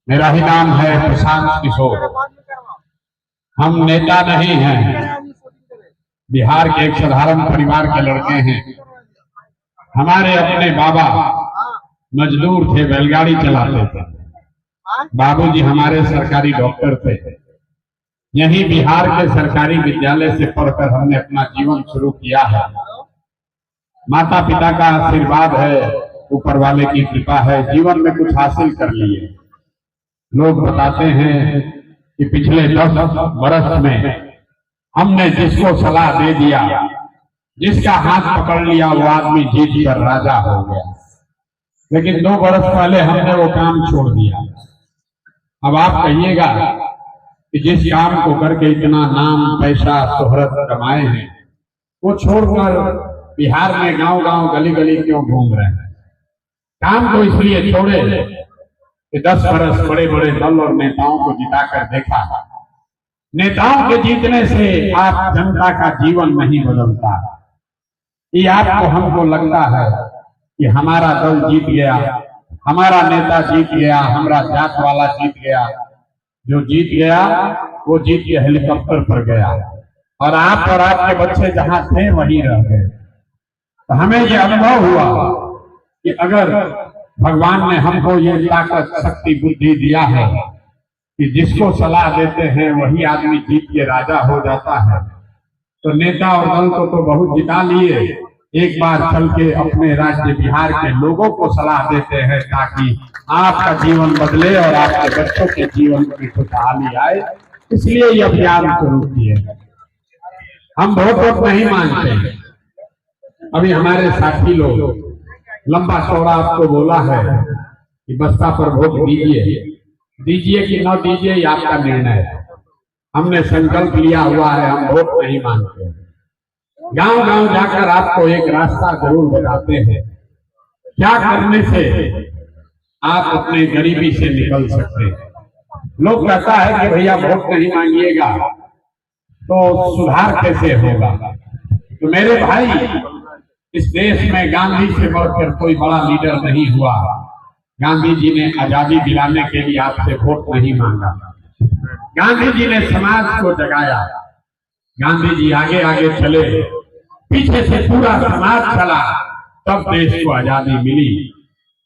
मेरा ही नाम है प्रशांत किशोर। हम नेता नहीं हैं, बिहार के एक साधारण परिवार के लड़के हैं। हमारे अपने बाबा मजदूर थे, बैलगाड़ी चलाते थे। बाबूजी हमारे सरकारी डॉक्टर थे। यहीं बिहार के सरकारी विद्यालय से पढ़कर हमने अपना जीवन शुरू किया है। माता पिता का आशीर्वाद है, ऊपर वाले की कृपा है, जीवन में कुछ हासिल कर लिए। लोग बताते हैं कि पिछले 10 वर्ष में हमने जिसको सलाह दे दिया, जिसका हाथ पकड़ लिया, वो आदमी जीत कर राजा हो गया। लेकिन 2 वर्ष पहले हमने वो काम छोड़ दिया। अब आप कहिएगा कि जिस काम को करके इतना नाम, पैसा, शोहरत कमाए हैं, वो छोड़कर बिहार में गांव-गांव, गली-गली क्यों घूम रहे हैं? काम को इसलिए छोड़े कि 10 वर्ष बड़े बड़े दल और नेताओं को जिताकर देखा। नेताओं के जीतने से आप जनता का जीवन नहीं बदलता। ये आपको हमको लगता है कि हमारा दल जीत गया, हमारा नेता जीत गया, हमारा जात वाला जीत गया। जो जीत गया वो जीत के हेलीकॉप्टर पर गया और आप और आपके बच्चे जहां थे वहीं रह गए। तो हमें ये अनुभव हुआ कि अगर भगवान ने हमको ये ताकत, शक्ति, बुद्धि दिया है कि जिसको सलाह देते हैं वही आदमी जीत के राजा हो जाता है, तो नेता और दल को तो बहुत जिता लिए। एक बार चल के अपने राज्य बिहार के लोगों को सलाह देते हैं ताकि आपका जीवन बदले और आपके बच्चों के जीवन में खुशहाली आए। इसलिए ये अभियान शुरू किए। हम वोट नहीं मांगते। अभी हमारे साथी लोग लंबा चौड़ा आपको बोला है कि बसपा पर वोट दीजिए कि न दीजिए, ये आपका निर्णय है। हमने संकल्प लिया हुआ है, हम वोट नहीं मांगते। गांव-गांव जाकर आपको एक रास्ता जरूर बताते हैं क्या करने से आप अपने गरीबी से निकल सकते हैं। लोग कहता है कि भैया वोट नहीं मांगिएगा तो सुधार कैसे होगा? तो मेरे भाई, इस देश में गांधी से बढ़कर कोई बड़ा लीडर नहीं हुआ। गांधी जी ने आजादी दिलाने के लिए आपसे वोट नहीं मांगा। गांधी जी ने समाज को जगाया। गांधी जी आगे आगे चले, पीछे से पूरा समाज चला, तब देश को आजादी मिली।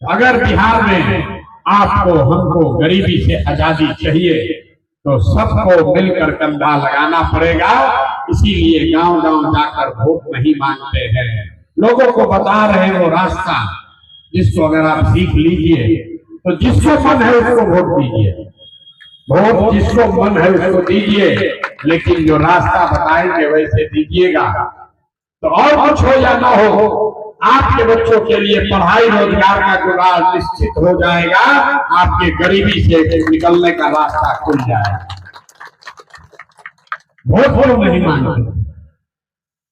अगर बिहार में आपको, हमको गरीबी से आजादी चाहिए तो सबको मिलकर कंधा लगाना पड़ेगा। इसीलिए गांव-गांव जाकर वोट नहीं मांगते हैं, लोगों को बता रहे हैं वो रास्ता जिसको अगर आप सीख लीजिए तो जिसको मन है उसको वोट दीजिए। वोट जिसको मन है उसको दीजिए, लेकिन जो रास्ता बताएंगे वैसे दीजिएगा। तो और कुछ हो या ना हो, आपके बच्चों के लिए पढ़ाई, रोजगार का जुगाड़ निश्चित हो जाएगा। आपके गरीबी से निकलने का रास्ता खुल जाएगा। वोट क्यों नहीं मांगते?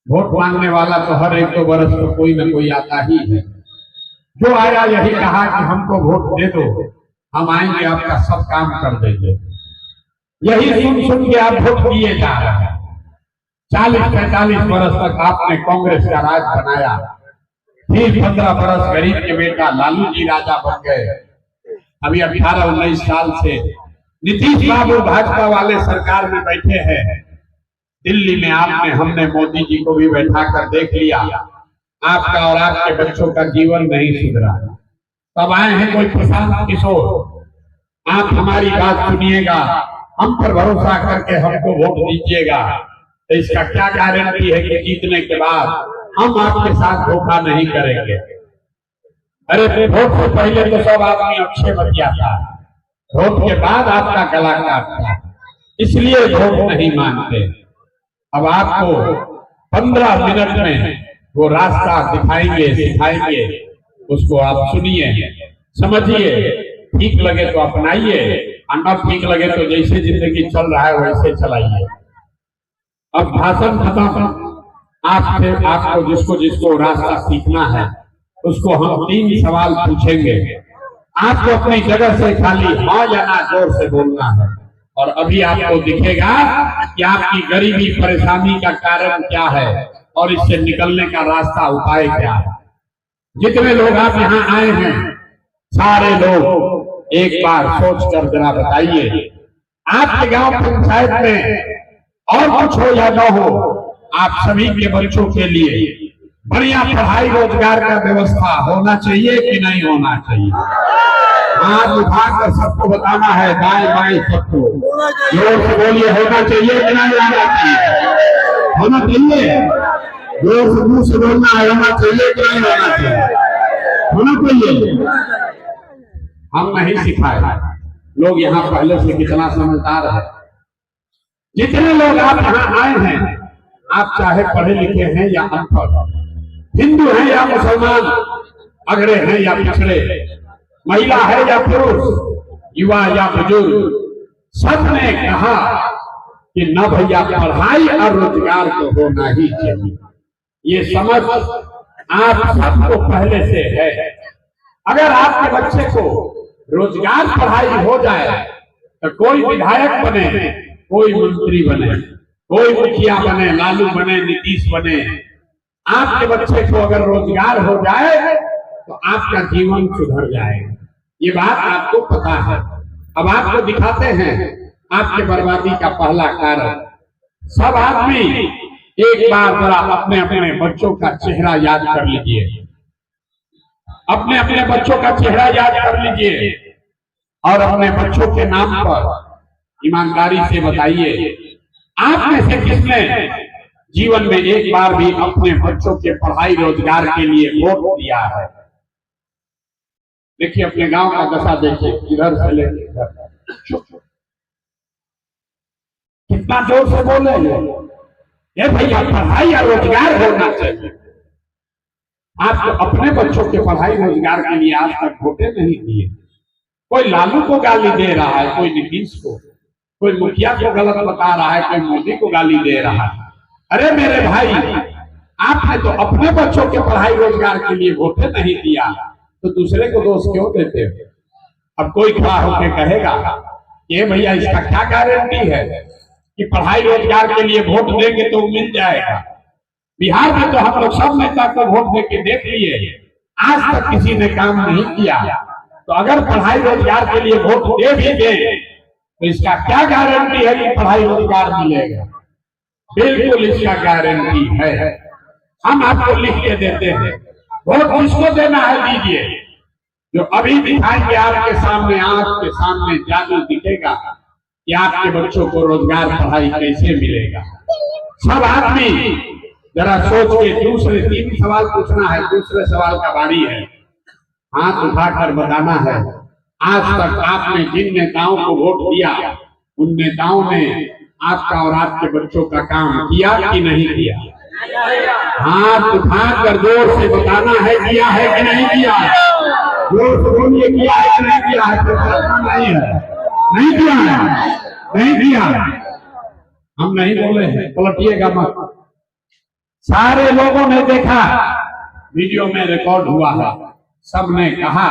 वोट मांगने वाला तो हर 1-2 वर्ष तो कोई न कोई आता ही है। जो आया यही कहा कि हमको वोट दे दो, हम आएंगे, आपका सब काम कर देंगे। यही सुन के आप वोट दिए जा रहे हैं। 40-45 वर्ष तक आपने कांग्रेस का राज बनाया, फिर 15 वर्ष गरीब के बेटा लालू जी राजा बन गए। अभी 18-19 साल से नीतीश बाबू भाजपा वाले सरकार में बैठे हैं। दिल्ली में हमने मोदी जी को भी बैठा कर देख लिया, आपका और आपके बच्चों का जीवन नहीं सुधरा। तब आए हैं कोई प्रशांत किशोर, आप हमारी बात सुनिएगा, हम पर भरोसा करके हमको वोट दीजिएगा। तो इसका क्या गारंटी है कि जीतने के बाद हम आपके साथ धोखा नहीं करेंगे? अरे वोट से पहले तो सब आदमी अक्षय बतिया था, वोट के बाद आपका गला काटता, इसलिए वोट नहीं मांगते। अब आपको 15 मिनट में वो रास्ता दिखाएंगे, सिखाएंगे, उसको आप सुनिए, समझिए, ठीक लगे तो अपनाइए, और न ठीक लगे तो जैसे जिंदगी चल रहा है वैसे चलाइए। अब भाषण खत्म। आपको जिसको जिसको रास्ता सीखना है उसको हम 3 सवाल पूछेंगे। आपको अपनी जगह से खाली हाँ या ना जोर से बोलना है, और अभी आपको दिखेगा कि आपकी गरीबी परेशानी का कारण क्या है और इससे निकलने का रास्ता, उपाय क्या है। जितने लोग आप यहाँ आए हैं, सारे लोग एक बार सोचकर जरा बताइए, आपके गांव पंचायत में और कुछ हो या न हो, आप सभी के बच्चों के लिए बढ़िया पढ़ाई रोजगार का व्यवस्था होना चाहिए कि नहीं होना चाहिए? हाथ उठाकर सबको बताना है, दाएं बाएं सबको जोर से बोलिए, होना चाहिए कि नहीं होना चाहिए? होना चाहिए। जोर से मुंह से बोलना है, होना चाहिए कि नहीं होना चाहिए? होना चाहिए। हम नहीं सिखाए, लोग यहाँ पहले से कितना समझदार है। जितने लोग आप यहाँ आए हैं, आप चाहे पढ़े लिखे हैं या अनपढ़, हिंदू हैं या मुसलमान, अगड़े हैं या पिछड़े, महिला है या पुरुष, युवा या बुजुर्ग, सबने कहा कि न भैया पढ़ाई और रोजगार तो होना ही चाहिए। ये समझ आप सबको पहले से है। अगर आपके बच्चे को रोजगार पढ़ाई हो जाए तो कोई विधायक बने, कोई मंत्री बने, कोई मुखिया बने, लालू बने, नीतीश बने, आपके बच्चे को अगर रोजगार हो जाए तो आपका जीवन सुधर जाएगा। ये बात आपको पता है। अब आपको दिखाते हैं आपके बर्बादी का पहला कारण। सब आदमी एक बार जरा अपने अपने बच्चों का चेहरा याद कर लीजिए, अपने अपने बच्चों का चेहरा याद कर लीजिए और अपने बच्चों के नाम पर ईमानदारी से बताइए, आप में से किसने जीवन में एक बार भी अपने बच्चों के पढ़ाई रोजगार के लिए वोट दिया है? देखिए अपने गांव का दशा देखिए, इधर से लेकर इधर, कितना जोर से बोले ये भैया पढ़ाई या रोजगार होना चाहिए। आप तो अपने बच्चों के पढ़ाई रोजगार के लिए आज तक वोटे नहीं दिए। कोई लालू को गाली दे रहा है, कोई नीतीश को, कोई मुखिया को गलत बता रहा है, कोई मोदी को गाली दे रहा है। अरे मेरे भाई, आपने तो अपने बच्चों के पढ़ाई रोजगार के लिए वोटे नहीं दिया, तो दूसरे को दोष क्यों देते हो? अब कोई खड़ा होकर कहेगा ये भैया इसका क्या गारंटी है कि पढ़ाई रोजगार के लिए वोट देंगे तो मिल जाएगा? बिहार में तो हम लोग सब नेता को वोट देके देख लिए, आज तक किसी ने काम नहीं किया। तो अगर पढ़ाई रोजगार के लिए वोट दे भी दे तो इसका क्या गारंटी है कि पढ़ाई रोजगार मिलेगा? बिल्कुल इसका गारंटी है। हम आपको लिख के देते हैं, वोट किसको देना है दीजिए। जो अभी दिखाएंगे आपके सामने, आंख के सामने जादू दिखेगा कि आपके बच्चों को रोजगार पढ़ाई कैसे मिलेगा। सब आदमी जरा सोच के दूसरे 3 सवाल पूछना है, दूसरे सवाल का बारी है, हाथ उठाकर बताना है। आज तक आपने जिन नेताओं को वोट दिया, उन नेताओं ने आपका और आपके बच्चों का काम किया कि नहीं किया? हाथ उठाकर जोर से बताना है, किया है कि नहीं किया? जोर से बोलिए, किया है कि नहीं किया है? नहीं है, नहीं किया है, नहीं किया। हम नहीं बोले हैं, पलटिएगा मत। सारे लोगों ने देखा, वीडियो में रिकॉर्ड हुआ है, सबने कहा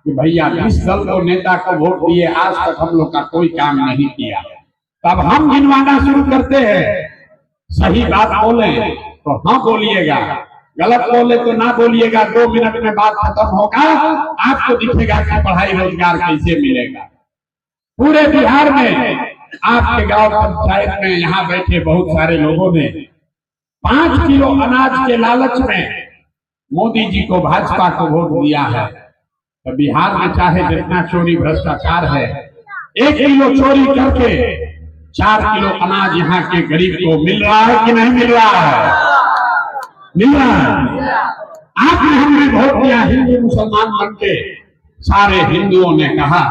कि भैया जिस दल को नेता को वोट दिए आज तक हम लोग का कोई काम नहीं किया। तब हम गिनवाना शुरू करते हैं। सही बात बोले तो हाँ बोलिएगा, गलत बोले तो ना बोलिएगा। 2 मिनट में बात खत्म होगा, आपको दिखेगा कि पढ़ाई रोजगार कैसे मिलेगा। पूरे बिहार में आपके गांव पंचायत में यहाँ बैठे बहुत सारे लोगों ने 5 किलो अनाज के लालच में मोदी जी को, भाजपा को वोट दिया है। तो बिहार में चाहे जितना चोरी भ्रष्टाचार है, 1 किलो चोरी करके 4 किलो अनाज यहाँ के गरीब को मिल रहा है कि नहीं मिल रहा है? मिल रहा है। आपने हमने वोट दिया हिंदू मुसलमान बन के, सारे हिंदुओं ने कहा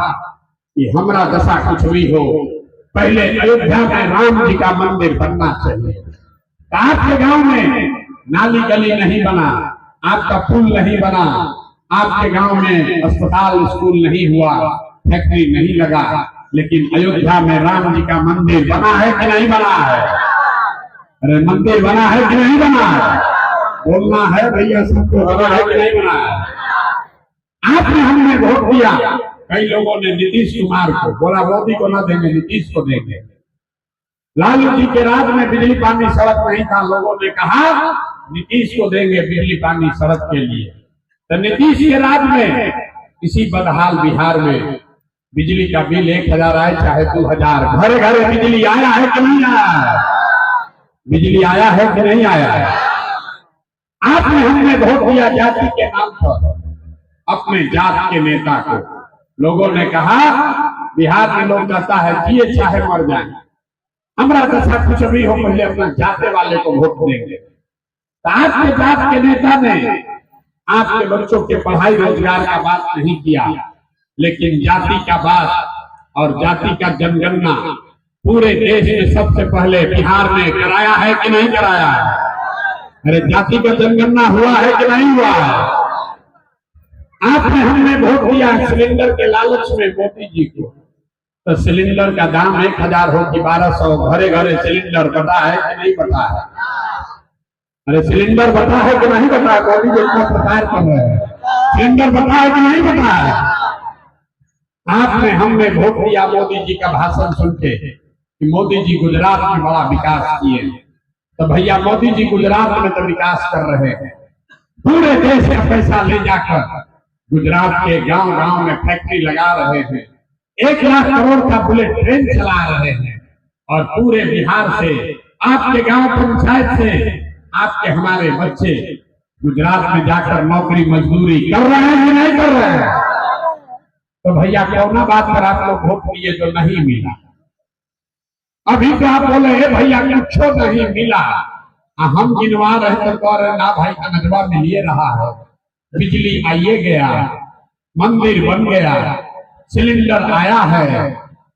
कि हमारा दशा कुछ भी हो, पहले अयोध्या में राम जी का मंदिर बनना चाहिए। आपके गांव में नाली गली नहीं बना, आपका पुल नहीं बना, आपके गांव में अस्पताल स्कूल नहीं हुआ, फैक्ट्री नहीं लगा, लेकिन अयोध्या में राम जी का मंदिर बना है कि नहीं बना है? अरे मंदिर बना है कि नहीं बना है? बोलना है भैया सबको, बना है कि नहीं बना है? आपने हमने वोट दिया। कई लोगों ने नीतीश कुमार को बोला मोदी को ना देंगे, नीतीश को देंगे। लालू जी के राज में बिजली पानी सड़क नहीं था, लोगों ने कहा नीतीश को देंगे बिजली पानी सड़क के लिए। तो नीतीश के राज में इसी बदहाल बिहार में बिजली का बिल 1000 आए चाहे 2000, घरे घरे बिजली आया है कि नहीं आया है? बिजली आया है कि नहीं आया है? आपने हमने वोट दिया जाति के नाम पर, अपने जात के नेता को। लोगों ने कहा, बिहार में लोग कहता है जिए चाहे मर जाए, हमारा दशा कुछ भी हो, पहले अपना जाते वाले को वोट देंगे। तो आपके जात के नेता ने आपके बच्चों के पढ़ाई रोजगार का बात नहीं किया, लेकिन जाति का बात और जाति का जनगणना पूरे देश में सबसे पहले बिहार में कराया है कि नहीं कराया है? अरे जाति का जनगणना हुआ है कि नहीं हुआ है? आपने हमने वोट दिया सिलेंडर के लालच में मोदी जी को, तो सिलेंडर का दाम 1000 हो कि 1200, घरे घरे सिलेंडर बता है कि नहीं बता है? अरे सिलेंडर बता है कि नहीं बता है? मोदी जी इतना प्रचार कर रहे हैं, सिलेंडर बता है कि नहीं बता है? आपने हमने वोट दिया मोदी जी का भाषण सुन के कि मोदी जी गुजरात में बड़ा विकास किए, तो भैया मोदी जी गुजरात में तो विकास कर रहे हैं, पूरे देश का पैसा ले जाकर गुजरात के गांव गांव में फैक्ट्री लगा रहे हैं, 1 लाख करोड़ का बुलेट ट्रेन चला रहे हैं, और पूरे बिहार से, आपके गांव पंचायत से आपके हमारे बच्चे गुजरात में जाकर नौकरी मजदूरी कर रहे हैं कि नहीं कर रहे हैं? तो भैया कौना बात पर आप लोग वोट दिए जो नहीं मिला? अभी तो आप बोले भैया कुछ नहीं मिला, हम गिनवा रहे तो ना भाई कनजवा मिलिए रहा है, बिजली आइए गया, मंदिर बन गया, सिलेंडर आया है,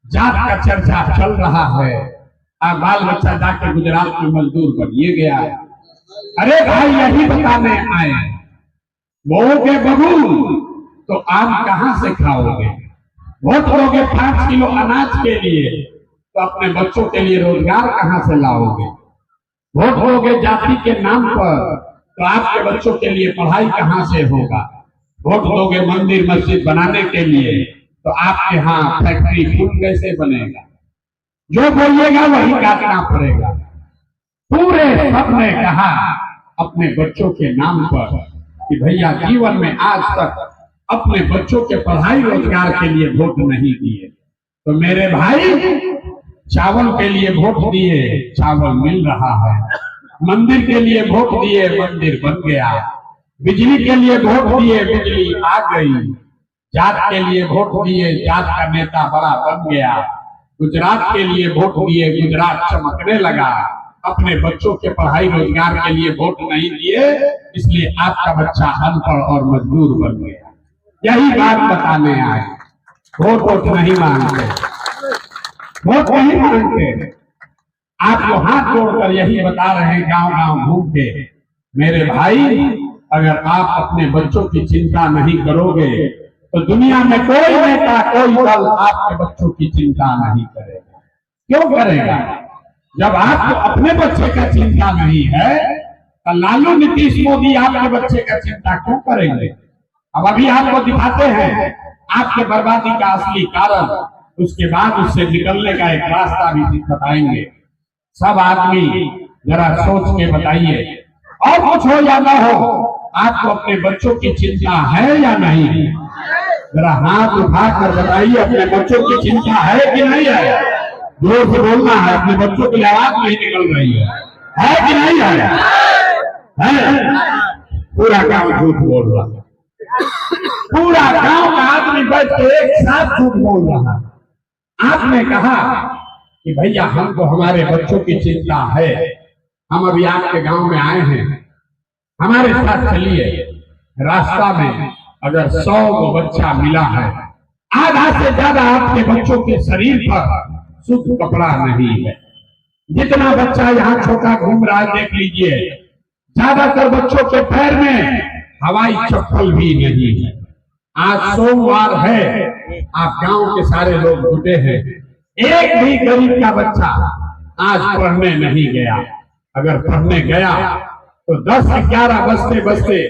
जात का चर्चा चल रहा है, बाल बच्चा जाके गुजरात में मजदूर बनिए गया। अरे भाई यही बताने आए, बोओगे बबूल तो आम कहां से खाओगे? वोट दोगे 5 किलो अनाज के लिए, तो अपने बच्चों के लिए रोजगार कहां से लाओगे? वोट दोगे जाति के नाम पर, तो आपके बच्चों के लिए पढ़ाई कहां से होगा? वोट दोगे मंदिर मस्जिद बनाने के लिए, तो आपके यहाँ फैक्ट्री पुल कैसे बनेगा? जो बोलिएगा वही काटना पड़ेगा। पूरे सबने कहा अपने बच्चों के नाम पर कि भैया जीवन में आज तक अपने बच्चों के पढ़ाई रोजगार के लिए वोट नहीं दिए, तो मेरे भाई चावल के लिए वोट दिए, चावल मिल रहा है, मंदिर के लिए वोट दिए, मंदिर बन गया, बिजली के लिए वोट दिए, बिजली आ गई, जात के लिए वोट दिए, जात का नेता बड़ा बन गया, गुजरात के लिए वोट दिए, गुजरात चमकने लगा। अपने बच्चों के पढ़ाई रोजगार के लिए वोट नहीं दिए, इसलिए आपका बच्चा अनपढ़ और मजदूर बन गया। यही बात बताने आए, वोट नहीं मांगते, वोट नहीं मांगते। आपको हाथ जोड़कर यही बता रहे हैं गांव गांव घूम के, मेरे भाई अगर आप अपने बच्चों की चिंता नहीं करोगे तो दुनिया में कोई नेता कोई दल आपके बच्चों की चिंता नहीं करेगा। क्यों करेगा? जब आपको अपने बच्चे का चिंता नहीं है तो लालू नीतीश मोदी आपके बच्चे का चिंता क्यों करेंगे? अब अभी आपको दिखाते हैं आपके बर्बादी का असली कारण, उसके बाद उससे निकलने का एक रास्ता भी बताएंगे। सब आदमी जरा सोच के बताइए, और कुछ हो या ना हो, आपको अपने बच्चों की चिंता है या नहीं? जरा हाथ उठाकर बताइए, अपने बच्चों की चिंता है कि नहीं है? जोर से बोलना है, अपने बच्चों की आवाज नहीं निकल रही है कि नहीं है? पूरा गांव झूठ बोल रहा है, पूरा गांव का आदमी बैठ के एक साथ झूठ बोल रहा है। आपने कहा कि भैया हमको हमारे बच्चों की चिंता है, हम अभी आपके गांव में आए हैं, हमारे साथ चलिए। रास्ता में अगर 100 को बच्चा मिला है, आधा से ज्यादा आपके बच्चों के शरीर पर शुद्ध कपड़ा नहीं है। जितना बच्चा यहाँ छोटा घूम रहा है देख लीजिए, ज्यादातर बच्चों के पैर में हवाई चप्पल भी नहीं है। आज सोमवार है, आप गांव के सारे लोग जुटे हैं, एक भी गरीब का बच्चा आज पढ़ने नहीं गया। अगर पढ़ने गया तो 10-11 बजते बजते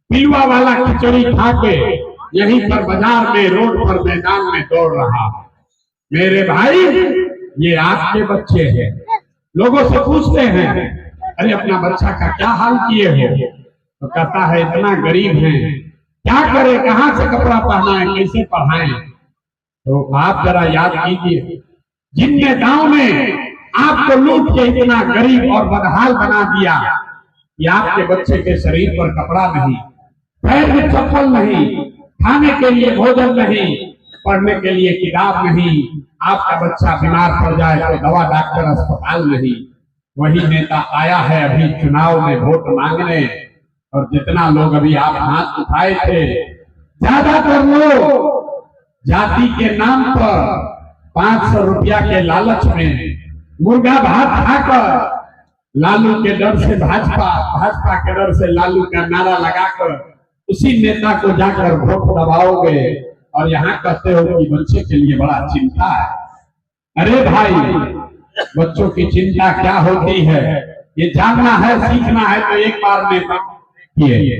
पिलुआ वाला खिचड़ी खा के यहीं पर बाजार में, रोड पर, मैदान में दौड़ रहा। मेरे भाई ये आपके बच्चे हैं। लोगों से पूछते हैं, अरे अपना बच्चा का क्या हाल किए हो? तो कहता है इतना गरीब है, क्या करे, कहां से कपड़ा पहनाए, कैसे पढ़ाएं? तो आप जरा याद कीजिए, जिन नेताओं ने आपको लूट के इतना गरीब और बदहाल बना दिया कि आपके बच्चे के शरीर पर कपड़ा नहीं, पैर में चप्पल नहीं, खाने के लिए भोजन नहीं, पढ़ने के लिए किताब नहीं, आपका बच्चा बीमार पड़ जाए तो दवा डॉक्टर अस्पताल नहीं, वही नेता आया है अभी चुनाव में वोट मांगने। और जितना लोग अभी आप हाथ उठाए थे, ज्यादातर लोग जाति के नाम पर 500 रुपया के लालच में मुर्गा भात खाकर लालू के डर से भाजपा, भाजपा के डर से लालू का नारा लगाकर उसी नेता को जाकर वोट दबाओगे और यहाँ कहते हो कि बच्चे के लिए बड़ा चिंता है। अरे भाई, बच्चों की चिंता क्या होती है ये जानना है, सीखना है तो एक बार नेता देखिए,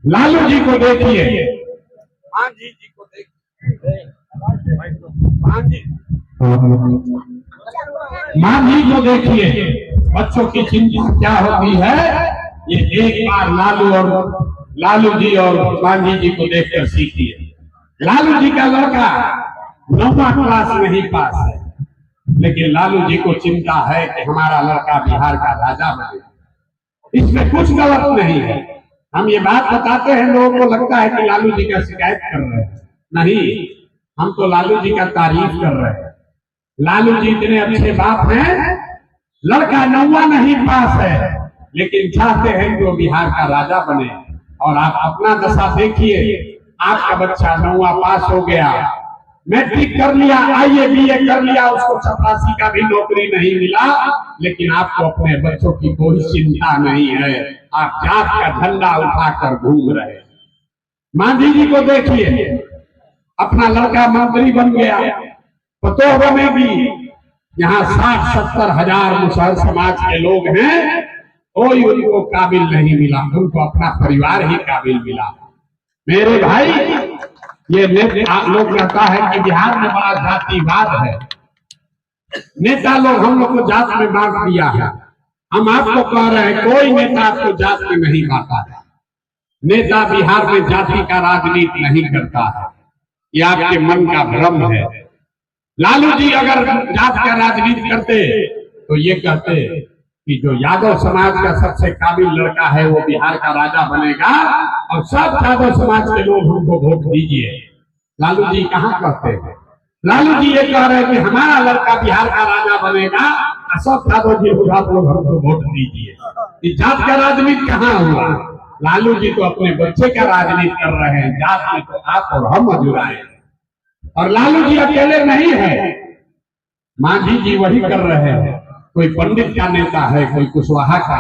लालू जी को देखिए, मांझी जी को देखिए, मांझी को देखिए, बच्चों की चिंता क्या होती है ये एक बार लालू जी और मांझी जी को देखकर सीखिए। लालू जी का लड़का 9वां क्लास नहीं पास है, लेकिन लालू जी को चिंता है कि हमारा लड़का बिहार का राजा बने। इसमें कुछ गलत नहीं है। हम ये बात बताते हैं, लोगों को लगता है कि लालू जी का शिकायत कर रहे हैं। नहीं, हम तो लालू जी का तारीफ कर रहे हैं। लालू जी इतने अच्छे बाप हैं, लड़का 9वां नहीं पास है लेकिन चाहते हैं कि वो बिहार का राजा बने। और आप अपना दशा देखिए, आपका बच्चा 9वां पास हो गया, मैट्रिक कर लिया, IAA BA कर लिया, उसको चपरासी का भी नौकरी नहीं मिला, लेकिन आपको अपने बच्चों की कोई चिंता नहीं है। आप जात का झंडा उठाकर घूम रहे। मांझी जी को देखिए, अपना लड़का मंत्री बन गया, पतोह बनेगी। यहाँ 60-70 हजार मुसहर समाज के लोग हैं, कोई उनको काबिल नहीं मिला, उनको अपना परिवार ही काबिल मिला। मेरे भाई, ये लोग कहता है कि बिहार में बड़ा जातिवाद है, नेता लोग हम लोग को जात में बांट दिया है। हम आपको कह रहे हैं, कोई नेता आपको जात में नहीं बांटा है। नेता बिहार में जाति का राजनीति नहीं करता है, ये आपके मन का भ्रम है। लालू जी अगर जात का राजनीति करते तो ये कहते कि जो यादव समाज का सबसे काबिल लड़का है वो बिहार का राजा बनेगा और सब यादव समाज के लोग उनको वोट दीजिए। लालू जी कहाँ कहते हैं? लालू जी ये कह रहे हैं कि हमारा लड़का बिहार का राजा बनेगा और सब यादव जी आप लोग हमको वोट दीजिए। जात का राजनीति कहाँ हुआ? लालू जी तो अपने बच्चे का राजनीति कर रहे हैं, जात में तो आप और हम अजुराए। और लालू जी अकेले नहीं है, मांझी जी वही कर रहे हैं। कोई पंडित का नेता है, कोई कुशवाहा का,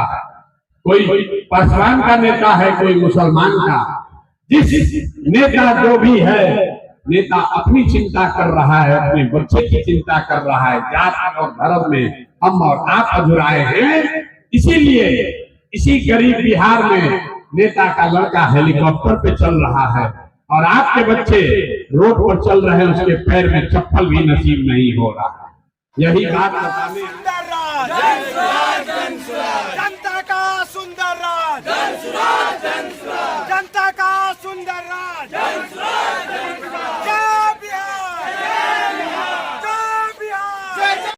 कोई पासवान का नेता है, कोई मुसलमान का। जिस नेता जो भी है, नेता अपनी चिंता कर रहा है, अपने बच्चे की चिंता कर रहा है। जात और धर्म में हम और आप अधुराए हैं। इसीलिए इसी गरीब बिहार में नेता का लड़का हेलीकॉप्टर पे चल रहा है और आपके बच्चे रोड पर चल रहे हैं, उसके पैर में चप्पल भी नसीब नहीं हो रहा। यही बात बताने